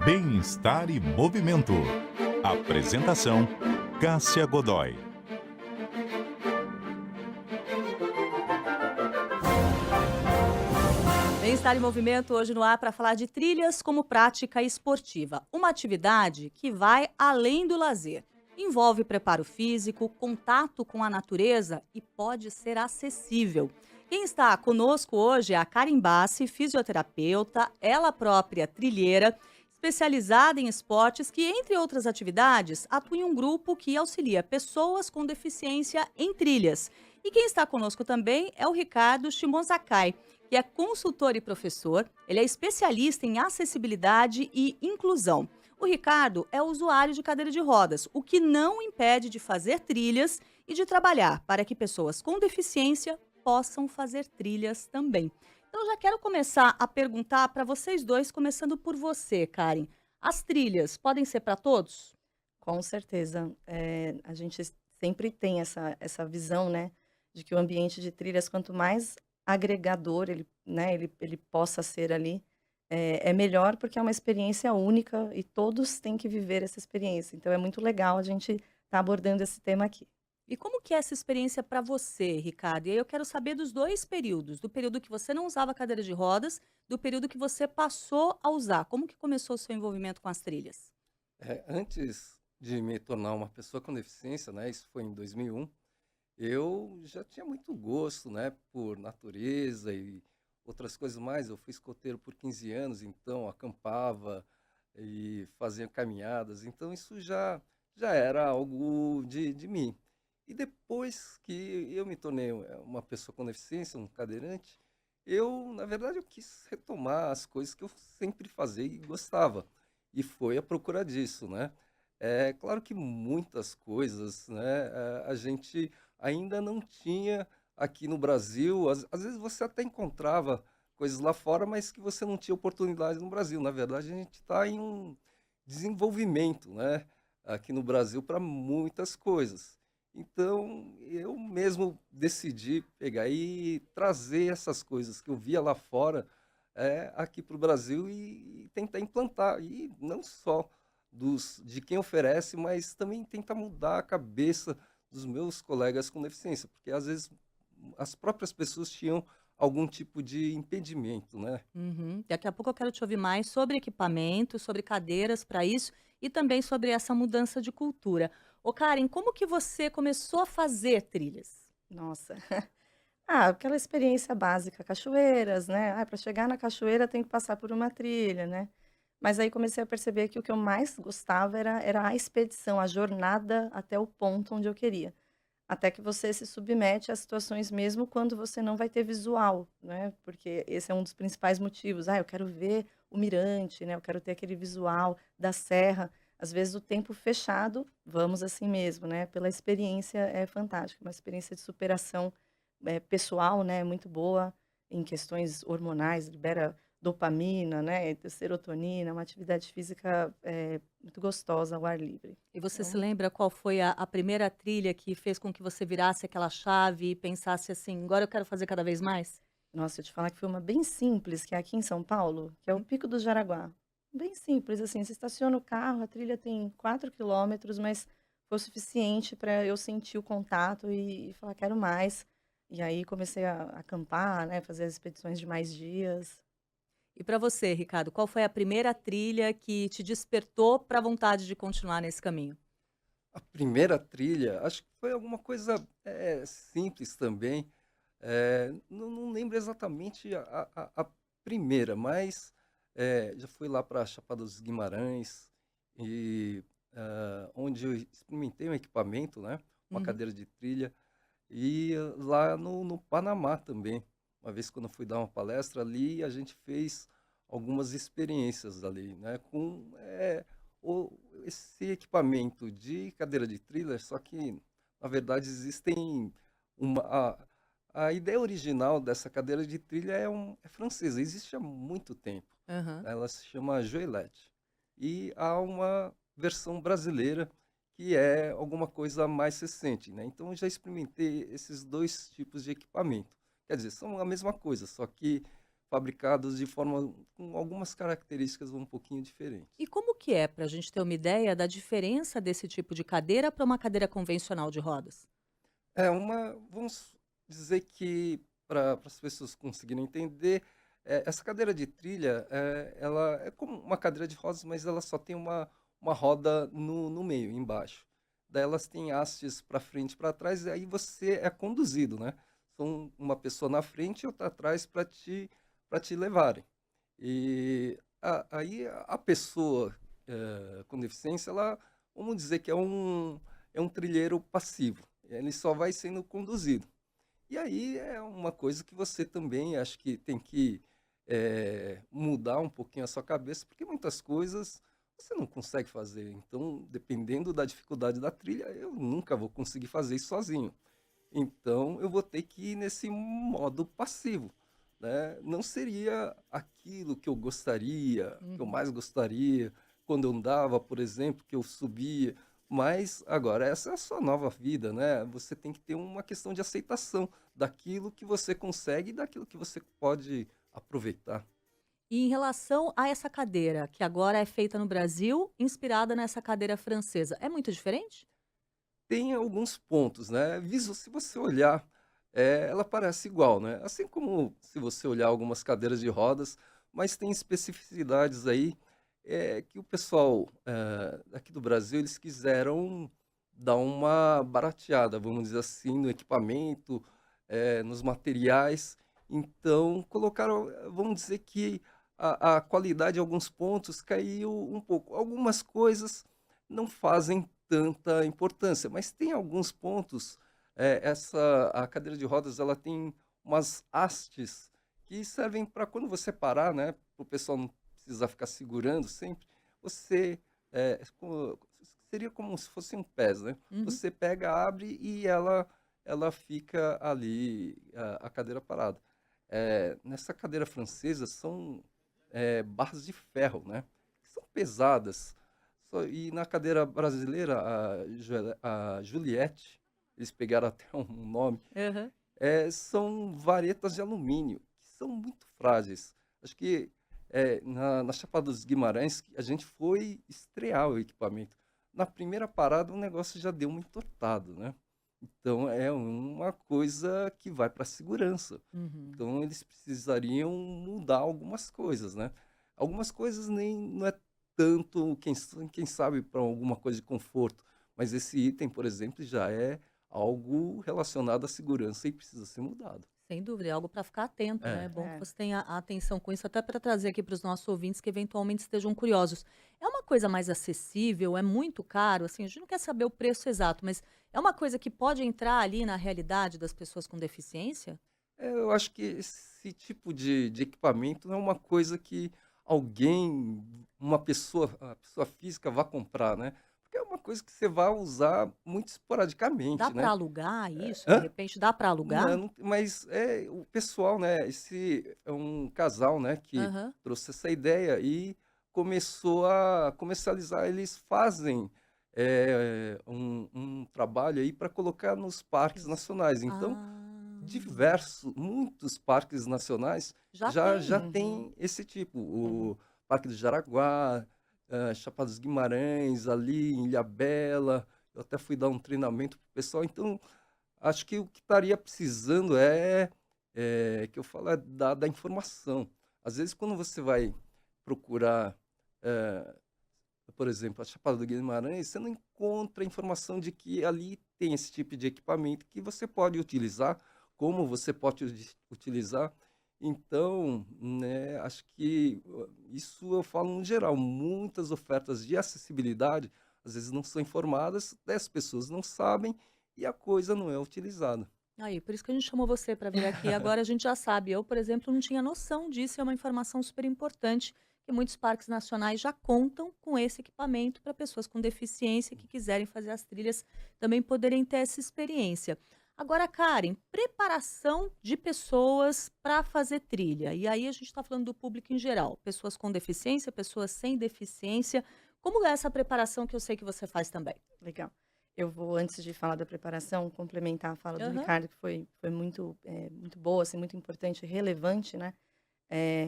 Bem-estar e movimento. Apresentação: Cássia Godoy. Bem-estar em movimento hoje no ar para falar de trilhas como prática esportiva. Uma atividade que vai além do lazer. Envolve preparo físico, contato com a natureza e pode ser acessível. Quem está conosco hoje é a Karen Bassi, fisioterapeuta, ela própria trilheira, especializada em esportes que, entre outras atividades, atua em um grupo que auxilia pessoas com deficiência em trilhas. E quem está conosco também é o Ricardo Shimozakai, que é consultor e professor. Ele é especialista em acessibilidade e inclusão. O Ricardo é usuário de cadeira de rodas, o que não impede de fazer trilhas e de trabalhar para que pessoas com deficiência possam fazer trilhas também. Então, eu já quero começar a perguntar para vocês dois, começando por você, Karen. As trilhas podem ser para todos? Com certeza. A gente sempre tem essa visão, né, de que o ambiente de trilhas, quanto mais agregador ele possa ser ali, é melhor, porque é uma experiência única e todos têm que viver essa experiência. Então é muito legal a gente estar abordando esse tema aqui. E como que é essa experiência para você, Ricardo? E aí eu quero saber dos dois períodos, do período que você não usava cadeira de rodas, do período que você passou a usar. Como que começou o seu envolvimento com as trilhas? Antes de me tornar uma pessoa com deficiência, né, isso foi em 2001, eu já tinha muito gosto, né, por natureza e outras coisas mais. Eu fui escoteiro por 15 anos, então acampava e fazia caminhadas, então isso já era algo de mim. E depois que eu me tornei uma pessoa com deficiência, um cadeirante, na verdade, eu quis retomar as coisas que eu sempre fazia e gostava. E foi a procura disso, né? É claro que muitas coisas, né, a gente ainda não tinha aqui no Brasil. Às vezes você até encontrava coisas lá fora, mas que você não tinha oportunidade no Brasil. Na verdade, a gente está em um desenvolvimento, né, aqui no Brasil para muitas coisas. Então, eu mesmo decidi pegar e trazer essas coisas que eu via lá fora, aqui para o Brasil e tentar implantar. E não só de quem oferece, mas também tentar mudar a cabeça dos meus colegas com deficiência, porque às vezes as próprias pessoas tinham algum tipo de impedimento, né? Uhum. Daqui a pouco eu quero te ouvir mais sobre equipamento, sobre cadeiras para isso e também sobre essa mudança de cultura. Ô, Karen, como que você começou a fazer trilhas? Nossa. Aquela experiência básica, cachoeiras, né? Para chegar na cachoeira tem que passar por uma trilha, né? Mas aí comecei a perceber que o que eu mais gostava era a expedição, a jornada até o ponto onde eu queria. Até que você se submete a situações mesmo quando você não vai ter visual, né, porque esse é um dos principais motivos. Eu quero ver o mirante, né, eu quero ter aquele visual da serra. Às vezes o tempo fechado, vamos assim mesmo, né, pela experiência é fantástica, uma experiência de superação, pessoal, né, muito boa em questões hormonais, libera dopamina, né, serotonina, uma atividade física, muito gostosa ao ar livre. E você se Então lembra qual foi a primeira trilha que fez com que você virasse aquela chave e pensasse assim: agora eu quero fazer cada vez mais? Nossa, eu te falar que foi uma bem simples, que é aqui em São Paulo, que é o Pico do Jaraguá. Bem simples, assim, você estaciona o carro, a trilha tem 4 quilômetros, mas foi o suficiente para eu sentir o contato e falar: "Quero mais". E aí comecei a acampar, né, fazer as expedições de mais dias. E para você, Ricardo, qual foi a primeira trilha que te despertou para a vontade de continuar nesse caminho? A primeira trilha, acho que foi alguma coisa simples também. Não lembro exatamente a primeira, mas já fui lá para Chapada dos Guimarães, e onde eu experimentei um equipamento, né, uma Uhum. cadeira de trilha, e lá no Panamá também. Uma vez, quando eu fui dar uma palestra ali, a gente fez algumas experiências ali, né, com esse equipamento de cadeira de trilha. Só que, na verdade, existem uma, a ideia original dessa cadeira de trilha é francesa, existe há muito tempo. Aham. Ela se chama Joelette. E há uma versão brasileira que é alguma coisa mais recente, né? Então eu já experimentei esses dois tipos de equipamento. Quer dizer, são a mesma coisa, só que fabricados de forma com algumas características um pouquinho diferentes. E como que é, para a gente ter uma ideia da diferença desse tipo de cadeira para uma cadeira convencional de rodas? Vamos dizer que para as pessoas conseguirem entender, essa cadeira de trilha, ela é como uma cadeira de rodas, mas ela só tem uma roda no meio, embaixo. Daí elas têm hastes para frente e para trás, e aí você é conduzido, né? São uma pessoa na frente e outra atrás para te levarem. E aí a pessoa com deficiência, ela, vamos dizer que é um trilheiro passivo. Ele só vai sendo conduzido. E aí é uma coisa que você também acho que tem que mudar um pouquinho a sua cabeça, porque muitas coisas você não consegue fazer. Então, dependendo da dificuldade da trilha, eu nunca vou conseguir fazer isso sozinho. Então, eu vou ter que ir nesse modo passivo, né? Não seria aquilo que eu gostaria, que eu Uhum. mais gostaria, quando eu andava, por exemplo, que eu subia. Mas agora, essa é a sua nova vida, né? Você tem que ter uma questão de aceitação daquilo que você consegue e daquilo que você pode aproveitar. E em relação a essa cadeira, que agora é feita no Brasil, inspirada nessa cadeira francesa, é muito diferente? Tem alguns pontos, né? Se você olhar, ela parece igual, né? Assim como se você olhar algumas cadeiras de rodas, mas tem especificidades aí que o pessoal aqui do Brasil eles quiseram dar uma barateada, vamos dizer assim, no equipamento, nos materiais. Então colocaram, vamos dizer que a qualidade de alguns pontos caiu um pouco. Algumas coisas não fazem tanta importância, mas tem alguns pontos, a cadeira de rodas ela tem umas hastes que servem para quando você parar, né, para o pessoal não precisar ficar segurando sempre, você, seria como se fosse um pés, né, Uhum. você pega, abre e ela fica ali, a cadeira parada. Nessa cadeira francesa são barras de ferro, né, que são pesadas, e na cadeira brasileira, a Juliette, eles pegaram até um nome, Aham. são varetas de alumínio, que são muito frágeis. Acho que na Chapada dos Guimarães, a gente foi estrear o equipamento. Na primeira parada, o negócio já deu um entortado, né? Então, é uma coisa que vai para a segurança. Uhum. Então, eles precisariam mudar algumas coisas, né? Algumas coisas nem não é tanto, quem sabe, para alguma coisa de conforto, mas esse item, por exemplo, já é algo relacionado à segurança e precisa ser mudado. Sem dúvida, é algo para ficar atento, né? É É. bom que É. você tenha atenção com isso, até para trazer aqui para os nossos ouvintes que eventualmente estejam curiosos. É uma coisa mais acessível? É muito caro? Assim, a gente não quer saber o preço exato, mas é uma coisa que pode entrar ali na realidade das pessoas com deficiência? Eu acho que esse tipo de equipamento não é uma coisa que alguém, a pessoa física vá comprar, né? Porque é uma coisa que você vai usar muito Dá esporadicamente, para né? alugar isso? De Hã? repente dá para alugar? Não, mas o pessoal, né, esse é um casal, né, que Aham. trouxe essa ideia e começou a comercializar. Eles fazem, um trabalho aí para colocar nos parques Isso. nacionais. Então, Ah, muitos parques nacionais já já tem. Uhum, tem esse tipo. uhum. O Parque do Jaraguá, Chapada dos Guimarães, ali em Ilhabela. Eu até fui dar um treinamento para o pessoal. Então, acho que o que estaria precisando que eu falo, é da informação. Às vezes, quando você vai procurar, eh, por exemplo, a Chapada do Guimarães, você não encontra informação de que ali tem esse tipo de equipamento que você pode utilizar, como você pode utilizar. Então, né, acho que isso eu falo no geral. Muitas ofertas de acessibilidade, às vezes não são informadas, as pessoas não sabem e a coisa não é utilizada. Aí, por isso que a gente chamou você para vir aqui. Agora a gente já sabe. Eu, por exemplo, não tinha noção disso. É uma informação super importante que muitos parques nacionais já contam com esse equipamento para pessoas com deficiência que quiserem fazer as trilhas também poderem ter essa experiência. Agora, Karen, preparação de pessoas para fazer trilha. E aí a gente está falando do público em geral, pessoas com deficiência, pessoas sem deficiência. Como é essa preparação que eu sei que você faz também? Legal. Eu vou, antes de falar da preparação, complementar a fala do Aham. Ricardo, que foi muito, muito boa, assim, muito importante e relevante, né?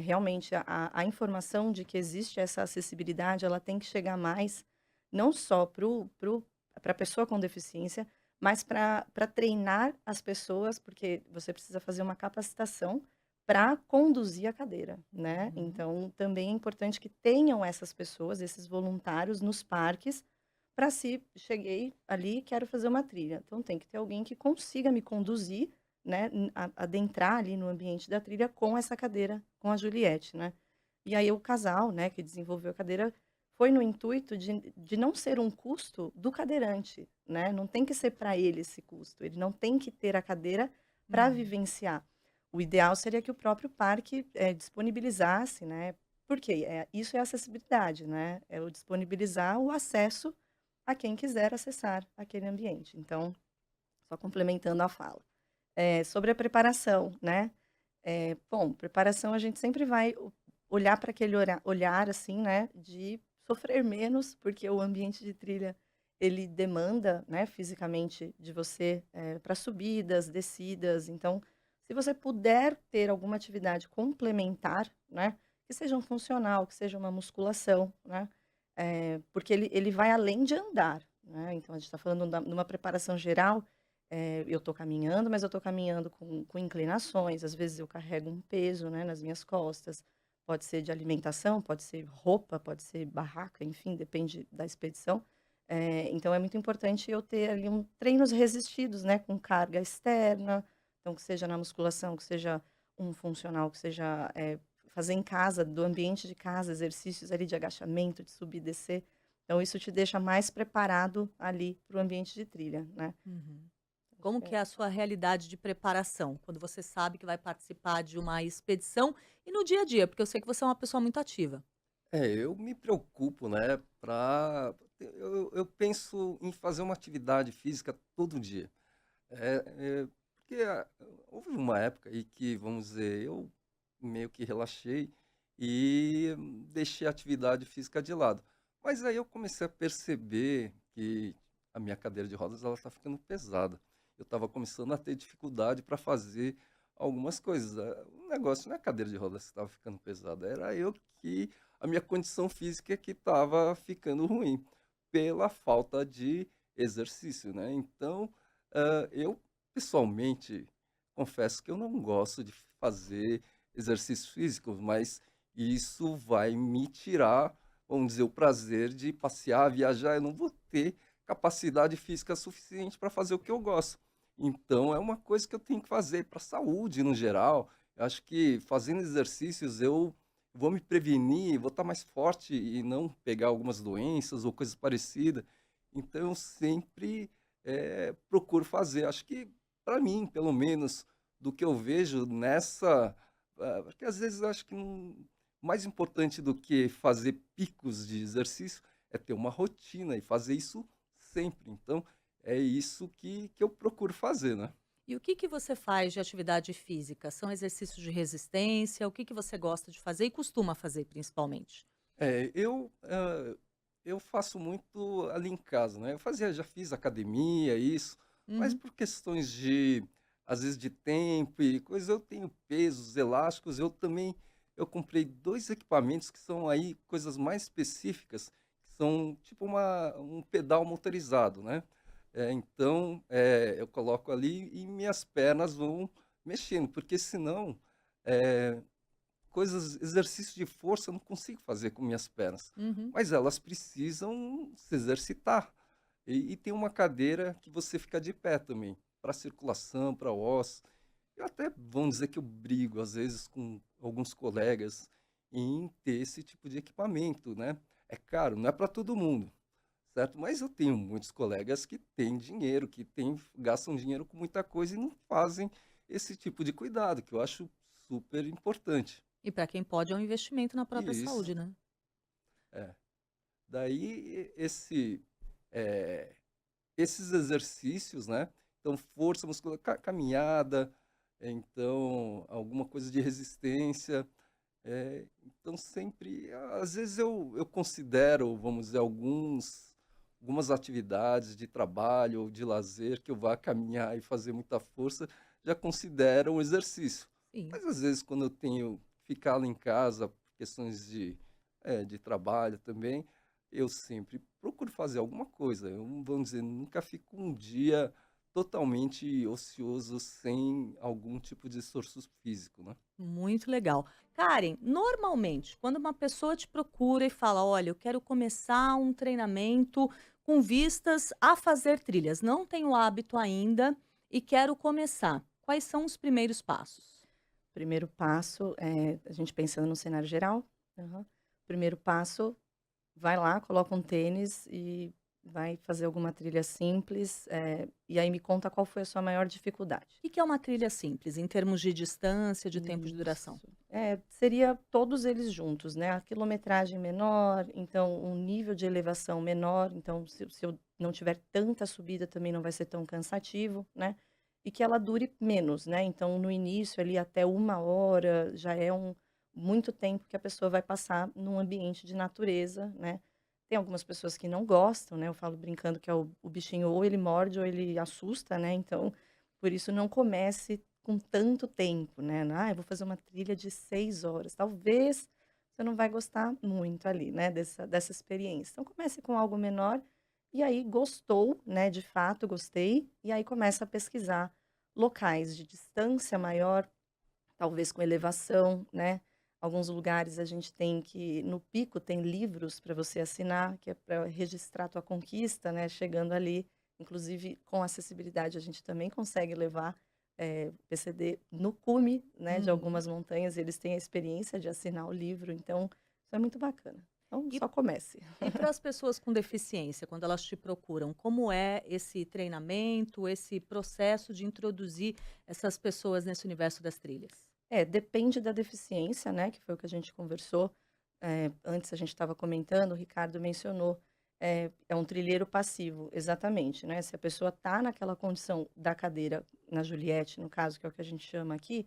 Realmente a informação de que existe essa acessibilidade, ela tem que chegar mais, não só para a pessoa com deficiência, mas para treinar as pessoas, porque você precisa fazer uma capacitação para conduzir a cadeira, né. Uhum. Então também é importante que tenham essas pessoas, esses voluntários nos parques, para se cheguei ali, quero fazer uma trilha, então tem que ter alguém que consiga me conduzir, né, adentrar ali no ambiente da trilha com essa cadeira, com a Juliette, né. E aí o casal, né, que desenvolveu a cadeira, foi no intuito de não ser um custo do cadeirante, né, não tem que ser para ele esse custo, ele não tem que ter a cadeira para Uhum. vivenciar. O ideal seria que o próprio parque, disponibilizasse, né, porque, isso é acessibilidade, né, é o disponibilizar o acesso a quem quiser acessar aquele ambiente. Então, só complementando a fala. Sobre a preparação, né, bom, preparação a gente sempre vai olhar para aquele olhar, assim, né, de sofrer menos, porque o ambiente de trilha, ele demanda, né, fisicamente de você, para subidas, descidas. Então, se você puder ter alguma atividade complementar, né, que seja um funcional, que seja uma musculação, né, porque ele vai além de andar, né. Então a gente está falando de uma preparação geral, eu estou caminhando, mas eu estou caminhando com inclinações, às vezes eu carrego um peso, né, nas minhas costas, pode ser de alimentação, pode ser roupa, pode ser barraca, enfim, depende da expedição. Então é muito importante eu ter ali treinos resistidos, né, com carga externa, então que seja na musculação, que seja um funcional, que seja, fazer em casa, do ambiente de casa, exercícios ali de agachamento, de subir e descer. Então isso te deixa mais preparado ali para o ambiente de trilha, né. Uhum. Acho Como que que é a sua realidade de preparação, quando você sabe que vai participar de uma expedição e no dia a dia? Porque eu sei que você é uma pessoa muito ativa. Eu me preocupo, né, eu penso em fazer uma atividade física todo dia. Porque houve uma época aí que, vamos dizer, eu meio que relaxei e deixei a atividade física de lado. Mas aí eu comecei a perceber que a minha cadeira de rodas ela está ficando pesada. Eu estava começando a ter dificuldade para fazer algumas coisas. O negócio não é a cadeira de rodas que estava ficando pesada, era eu que a minha condição física que estava ficando ruim pela falta de exercício, né? Então, eu pessoalmente, confesso que eu não gosto de fazer exercícios físicos, mas isso vai me tirar, vamos dizer, o prazer de passear, viajar. Eu não vou ter capacidade física suficiente para fazer o que eu gosto. Então, é uma coisa que eu tenho que fazer para a saúde no geral. Eu acho que fazendo exercícios eu vou me prevenir, vou estar mais forte e não pegar algumas doenças ou coisas parecidas. Então, eu sempre procuro fazer. Acho que para mim, pelo menos, do que eu vejo nessa porque às vezes eu acho que mais importante do que fazer picos de exercício é ter uma rotina e fazer isso sempre. Então, é isso que eu procuro fazer, né. E o que que você faz de atividade física? São exercícios de resistência? O que que você gosta de fazer e costuma fazer principalmente? Eu faço muito ali em casa, né. Já fiz academia, isso, mas Uhum. por questões de, às vezes, de tempo e coisa, eu tenho pesos elásticos, eu comprei 2 equipamentos que são aí coisas mais específicas, que são tipo um pedal motorizado, né. Então, eu coloco ali e minhas pernas vão mexendo, porque senão, eh exercícios de força eu não consigo fazer com minhas pernas, Uhum. mas elas precisam se exercitar. E tem uma cadeira que você fica de pé também, para circulação, para ossos. Eu até, vamos dizer que eu brigo, às vezes, com alguns colegas em ter esse tipo de equipamento, né. É caro, não é para todo mundo, certo? Mas eu tenho muitos colegas que têm dinheiro, gastam dinheiro com muita coisa e não fazem esse tipo de cuidado, que eu acho super importante. E para quem pode é um investimento na própria Isso, saúde, né? é. Daí eh, esses exercícios, né, então força muscular, caminhada, então alguma coisa de resistência, então sempre às vezes eu considero, vamos dizer, algumas atividades de trabalho ou de lazer que eu vá caminhar e fazer muita força, já considero um exercício. Sim. Mas às vezes quando eu tenho ficá-la em casa, por questões de trabalho também, eu sempre procuro fazer alguma coisa. Eu, vamos dizer, nunca fico um dia totalmente ocioso sem algum tipo de esforço físico, né? Muito legal. Karen, normalmente, quando uma pessoa te procura e fala: olha, eu quero começar um treinamento com vistas a fazer trilhas, não tenho hábito ainda e quero começar, quais são os primeiros passos? Primeiro passo é a gente pensando no cenário geral. Aham. Primeiro passo, vai lá, coloca um tênis e vai fazer alguma trilha simples, e aí me conta qual foi a sua maior dificuldade. O que é uma trilha simples, em termos de distância, de tempo de duração? Isso. Seria todos eles juntos, né, a quilometragem menor, então um nível de elevação menor, então se eu não tiver tanta subida também não vai ser tão cansativo, né, e que ela dure menos, né, então no início ali até 1 hora já é muito tempo que a pessoa vai passar num ambiente de natureza, né. Tem algumas pessoas que não gostam, né, eu falo brincando que é o bichinho ou ele morde ou ele assusta, né, então por isso não comece com tanto tempo, né. "Ah, eu vou fazer uma trilha de 6 horas", talvez você não vai gostar muito ali, né, dessa experiência. Então comece com algo menor, e aí gostou, né, de fato gostei, e aí começa a pesquisar locais de distância maior, talvez com elevação, né. Alguns lugares a gente tem que no pico tem livros para você assinar, que é para registrar tua conquista, né, chegando ali. Inclusive com acessibilidade a gente também consegue levar, PCD no cume, né, de Uhum. algumas montanhas, eles têm a experiência de assinar o livro, então isso é muito bacana. Então E só comece. E para as pessoas com deficiência, quando elas te procuram, como é esse treinamento, esse processo de introduzir essas pessoas nesse universo das trilhas? Depende da deficiência, né, que foi o que a gente conversou, antes a gente estava comentando, o Ricardo mencionou, é um trilheiro passivo, exatamente, né, se a pessoa está naquela condição da cadeira, na Juliette, no caso, que é o que a gente chama aqui,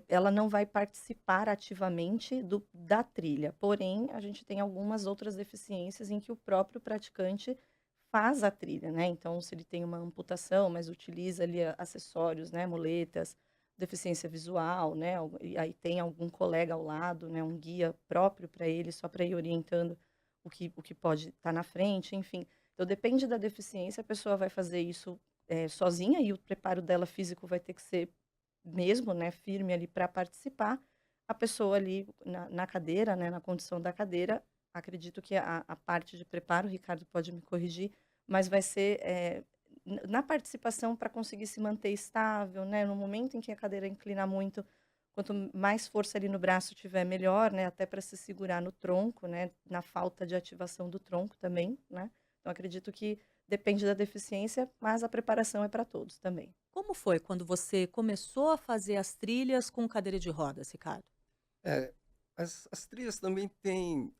ela não vai participar ativamente da trilha, porém, a gente tem algumas outras deficiências em que o próprio praticante faz a trilha, né, então se ele tem uma amputação, mas utiliza ali acessórios, né, muletas, deficiência visual, né, e aí tem algum colega ao lado, né, um guia próprio para ele, só para ir orientando o que pode estar na frente, enfim. Então depende da deficiência, a pessoa vai fazer isso, sozinha e o preparo dela físico vai ter que ser mesmo, né, firme ali para participar. A pessoa ali na cadeira, né, na condição da cadeira, acredito que a parte de preparo, o Ricardo pode me corrigir, mas vai ser, na participação para conseguir se manter estável, né, no momento em que a cadeira inclina muito, quanto mais força ali no braço tiver, melhor, né, até para se segurar no tronco, né, na falta de ativação do tronco também, né. Então acredito que depende da deficiência, mas a preparação é para todos também. Como foi quando você começou a fazer as trilhas com cadeira de rodas, Ricardo? É, as trilhas também têm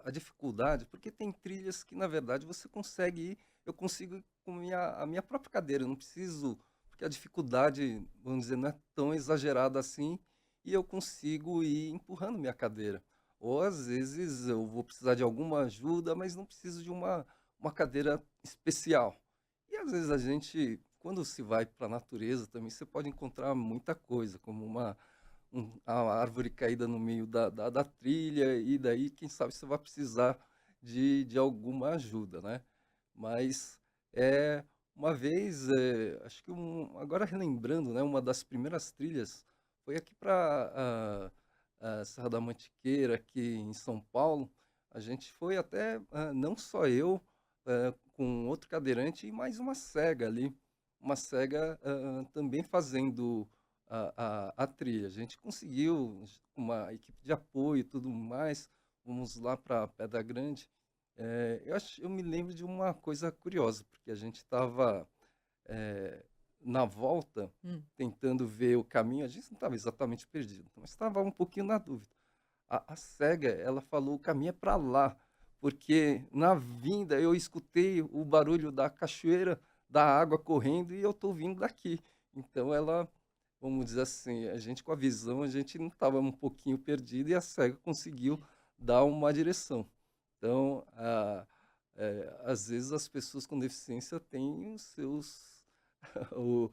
a dificuldade, porque tem trilhas que, na verdade, você consegue ir, eu consigo ir com a minha própria cadeira, eu não preciso, porque a dificuldade, vamos dizer, não é tão exagerada assim, e eu consigo ir empurrando minha cadeira. Ou às vezes eu vou precisar de alguma ajuda, mas não preciso de uma cadeira especial. E às vezes a gente, quando se vai para a natureza também, você pode encontrar muita coisa, como a árvore caída no meio da trilha, e daí, quem sabe, você vai precisar de alguma ajuda, né. Mas, uma vez, acho que agora relembrando, né, uma das primeiras trilhas foi aqui para a Serra da Mantiqueira, aqui em São Paulo. A gente foi até, não só eu, com outro cadeirante e mais uma cega ali, uma cega, também fazendo a trilha. A gente conseguiu uma equipe de apoio e tudo mais, fomos lá para Pedra Grande. Eu me lembro de uma coisa curiosa, porque a gente estava, na volta, Hum. tentando ver o caminho, a gente não estava exatamente perdido, mas estava um pouquinho na dúvida. A cega, ela falou: "O caminho é para lá", porque na vinda eu escutei o barulho da cachoeira, da água correndo, e eu estou vindo daqui. Então ela, vamos dizer assim, a gente com a visão, a gente não estava um pouquinho perdido, e a cega conseguiu dar uma direção. Então, às vezes as pessoas com deficiência têm os seus o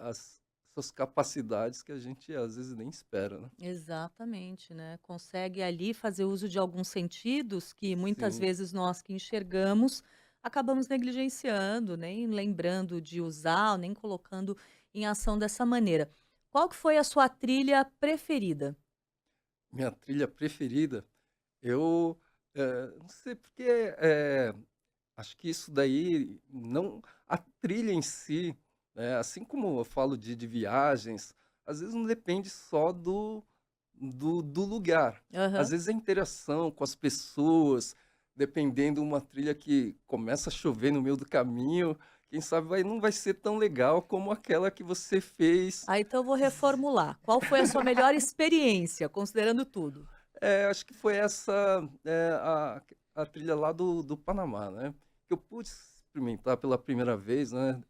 as suas capacidades que a gente às vezes nem espera, né? Exatamente, né? Consegue ali fazer uso de alguns sentidos que muitas Sim. vezes nós que enxergamos acabamos negligenciando, nem lembrando de usar, nem colocando em ação dessa maneira. Qual que foi a sua trilha preferida? Minha trilha preferida, eu, não sei porque, acho que isso daí não a trilha em si, assim como eu falo de viagens, às vezes não depende só do lugar. Às Aham. vezes a interação com as pessoas, dependendo uma trilha que começa a chover no meio do caminho, quem sabe não vai ser tão legal como aquela que você fez. Ah, então eu vou reformular. Qual foi a sua melhor experiência, considerando tudo? Acho que foi essa, a trilha lá do Panamá, né, que eu pude experimentar pela primeira vez, né,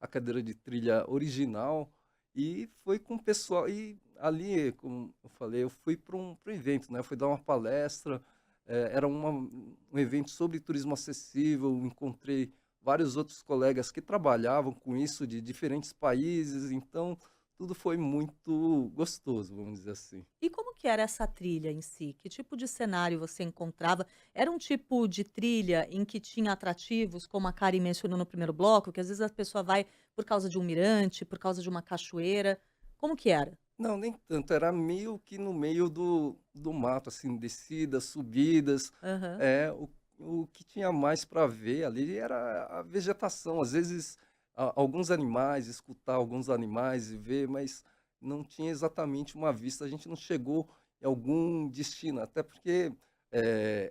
a cadeira de trilha original, e foi com o pessoal e ali, como eu falei, eu fui para um evento, né, fui dar uma palestra, era um evento sobre turismo acessível, encontrei vários outros colegas que trabalhavam com isso de diferentes países, então tudo foi muito gostoso, vamos dizer assim. E como que era essa trilha em si? Que tipo de cenário você encontrava? Era um tipo de trilha em que tinha atrativos, como a Karen mencionou no primeiro bloco, que às vezes a pessoa vai por causa de um mirante, por causa de uma cachoeira. Como que era? Não, nem tanto, era meio que no meio do mato, assim, descidas, subidas, Aham. o que tinha mais para ver ali era a vegetação, às vezes alguns animais, escutar alguns animais e ver, mas não tinha exatamente uma vista, a gente não chegou em algum destino, até porque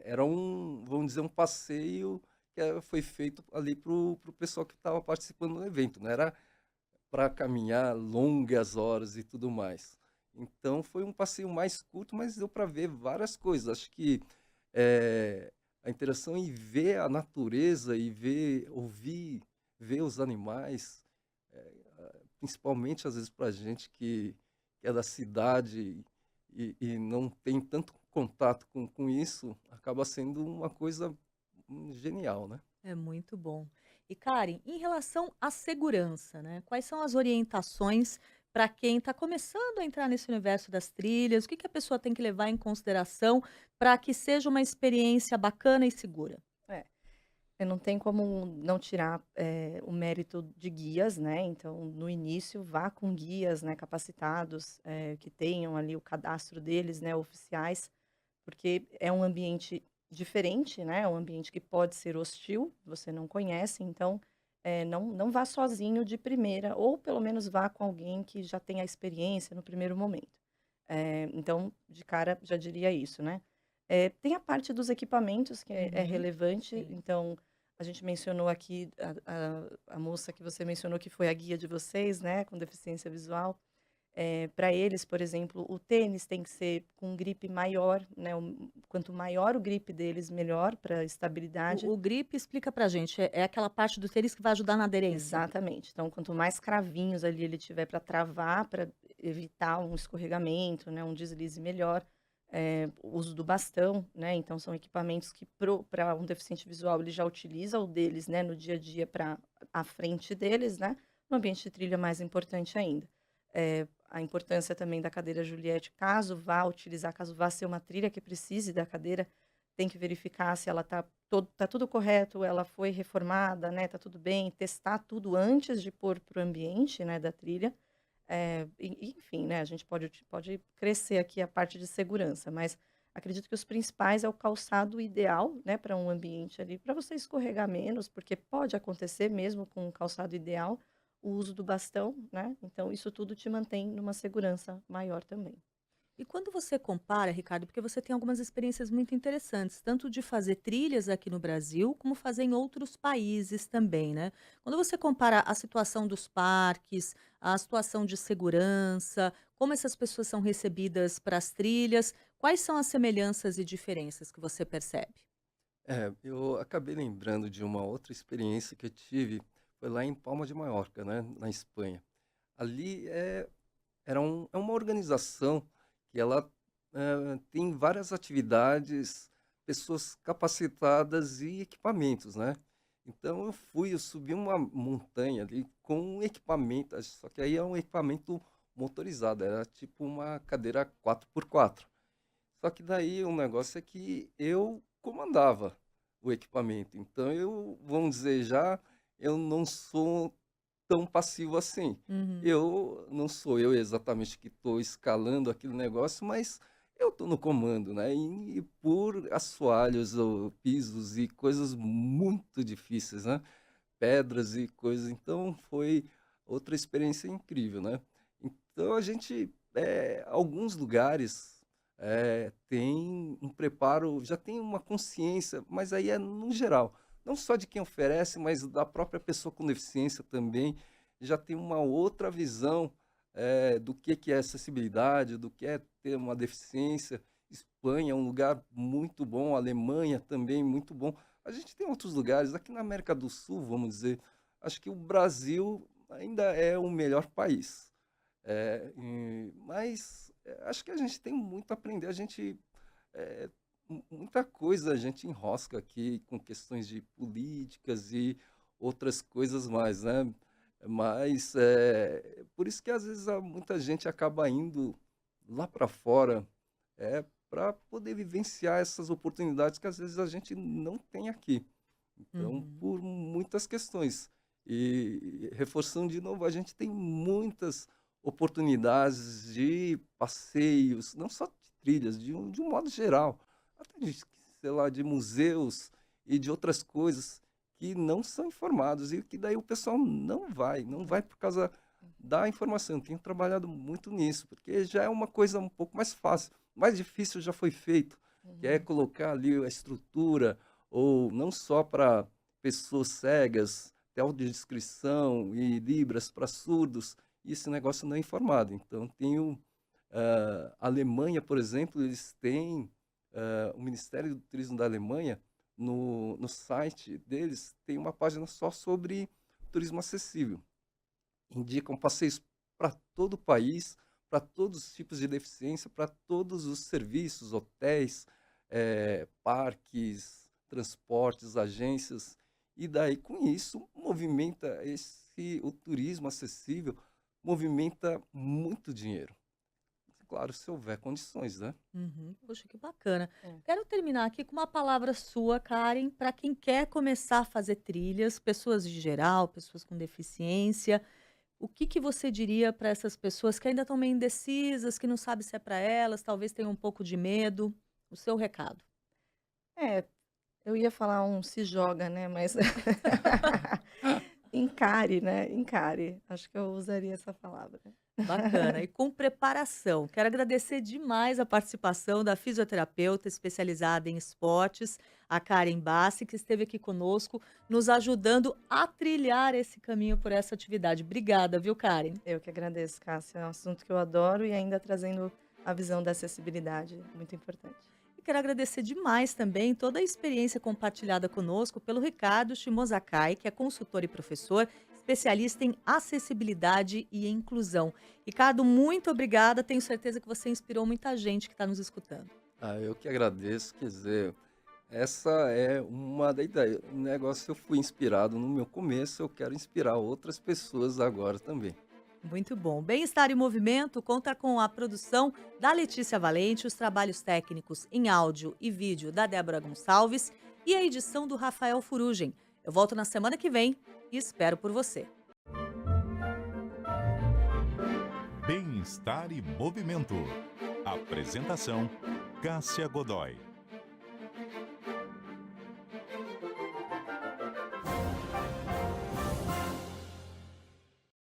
era vamos dizer, um passeio que foi feito ali para o pessoal que estava participando do evento, não era para caminhar longas horas e tudo mais. Então foi um passeio mais curto, mas deu para ver várias coisas. Acho que a interação em ver a natureza e ver os animais, principalmente às vezes para a gente que é da cidade e não tem tanto contato com isso, acaba sendo uma coisa genial, né? É muito bom. E Karen, em relação à segurança, né? Quais são as orientações para quem está começando a entrar nesse universo das trilhas? O que que a pessoa tem que levar em consideração para que seja uma experiência bacana e segura? É. Não tem como não tirar, o mérito de guias, né, então no início vá com guias, né, capacitados, que tenham ali o cadastro deles, né, oficiais, porque é um ambiente diferente, né, é um ambiente que pode ser hostil, você não conhece, então, não vá sozinho de primeira, ou pelo menos vá com alguém que já tenha experiência no primeiro momento. Então, de cara, já diria isso, né. Tem a parte dos equipamentos que é Uhum, relevante, sim. então, a gente mencionou aqui a moça que você mencionou que foi a guia de vocês, né, com deficiência visual. Pra eles, por exemplo, o tênis tem que ser com gripe maior, né, quanto maior o gripe deles, melhor para estabilidade. O grip explica pra gente, é aquela parte do tênis que vai ajudar na aderência? Exatamente. Então, quanto mais cravinhos ali ele tiver para travar, para evitar um escorregamento, né, um deslize melhor. O uso do bastão, né, então são equipamentos que para um deficiente visual ele já utiliza o deles, né, no dia a dia para à frente deles, né, no ambiente de trilha mais importante ainda. A importância também da cadeira Juliette, caso vá utilizar, caso vá ser uma trilha que precise da cadeira, tem que verificar se ela tá tudo correto, ela foi reformada, né, tá tudo bem, testar tudo antes de pôr para o ambiente, né, da trilha. Enfim, né, a gente pode crescer aqui a parte de segurança, mas acredito que os principais é o calçado ideal, né, para um ambiente ali, para você escorregar menos, porque pode acontecer mesmo com um calçado ideal, o uso do bastão, né, então isso tudo te mantém numa segurança maior também. E quando você compara, Ricardo, porque você tem algumas experiências muito interessantes, tanto de fazer trilhas aqui no Brasil, como fazer em outros países também, né? Quando você compara a situação dos parques, a situação de segurança, como essas pessoas são recebidas para as trilhas, quais são as semelhanças e diferenças que você percebe? Eu acabei lembrando de uma outra experiência que eu tive, foi lá em Palma de Maiorca, né, na Espanha. Ali é uma organização que ela tem várias atividades, pessoas capacitadas e equipamentos, né? Então eu subi uma montanha ali com um equipamento, só que aí é um equipamento motorizado, era tipo uma cadeira 4x4. Só que daí o negócio é que eu comandava o equipamento. Então vamos dizer, já eu não sou tão passivo assim. Uhum. Eu não sou eu exatamente que estou escalando aquele negócio, mas eu estou no comando, né? E por assoalhos, ou pisos e coisas muito difíceis, né? Pedras e coisas. Então foi outra experiência incrível, né? Então a gente, alguns lugares tem um preparo, já tem uma consciência, mas aí é no geral, não só de quem oferece, mas da própria pessoa com deficiência também, já tem uma outra visão do que é acessibilidade, do que é ter uma deficiência. Espanha é um lugar muito bom, a Alemanha também muito bom. A gente tem outros lugares, aqui na América do Sul, vamos dizer, acho que o Brasil ainda é o melhor país. Mas acho que a gente tem muito a aprender. A gente, muita coisa a gente enrosca aqui com questões de políticas e outras coisas mais, né? Mas por isso que às vezes muita gente acaba indo lá para fora para poder vivenciar essas oportunidades que às vezes a gente não tem aqui. Então, Uhum. por muitas questões. E reforçando de novo, a gente tem muitas oportunidades de passeios, não só de trilhas, de um modo geral, até de, sei lá, de museus e de outras coisas que não são informados e que daí o pessoal não vai por causa da informação. Eu tenho trabalhado muito nisso, porque já é uma coisa um pouco mais fácil. Mais difícil já foi feito, que é Uhum. colocar ali a estrutura, ou não só para pessoas cegas, ter audiodescrição e libras para surdos, e esse negócio não é informado. Então, a Alemanha, por exemplo, eles têm, o Ministério do Turismo da Alemanha, no site deles, tem uma página só sobre turismo acessível. Indicam passeios para todo o país, para todos os tipos de deficiência, para todos os serviços, hotéis, parques, transportes, agências. E daí, com isso, o turismo acessível movimenta muito dinheiro. Claro, se houver condições, né? Uhum. Poxa, que bacana. É. Quero terminar aqui com uma palavra sua, Karen, para quem quer começar a fazer trilhas, pessoas de geral, pessoas com deficiência. O que que você diria para essas pessoas que ainda estão meio indecisas, que não sabem se é para elas, talvez tenham um pouco de medo? O seu recado. É, eu ia falar um se joga, né, mas encare, né, encare. Acho que eu usaria essa palavra. Bacana. E com preparação. Quero agradecer demais a participação da fisioterapeuta especializada em esportes, a Karen Bassi, que esteve aqui conosco, nos ajudando a trilhar esse caminho por essa atividade. Obrigada, viu, Karen? Eu que agradeço, Cássia, é um assunto que eu adoro e ainda trazendo a visão da acessibilidade, muito importante. E quero agradecer demais também toda a experiência compartilhada conosco pelo Ricardo Shimozakai, que é consultor e professor, especialista em acessibilidade e inclusão. Ricardo, muito obrigada. Tenho certeza que você inspirou muita gente que está nos escutando. Eu que agradeço, quer dizer, essa é uma da ideia. O negócio eu fui inspirado no meu começo, eu quero inspirar outras pessoas agora também. Muito bom. Bem-estar em Movimento conta com a produção da Letícia Valente, os trabalhos técnicos em áudio e vídeo da Débora Gonçalves e a edição do Rafael Furugem. Eu volto na semana que vem e espero por você. Bem-estar e movimento. Apresentação: Cássia Godoy.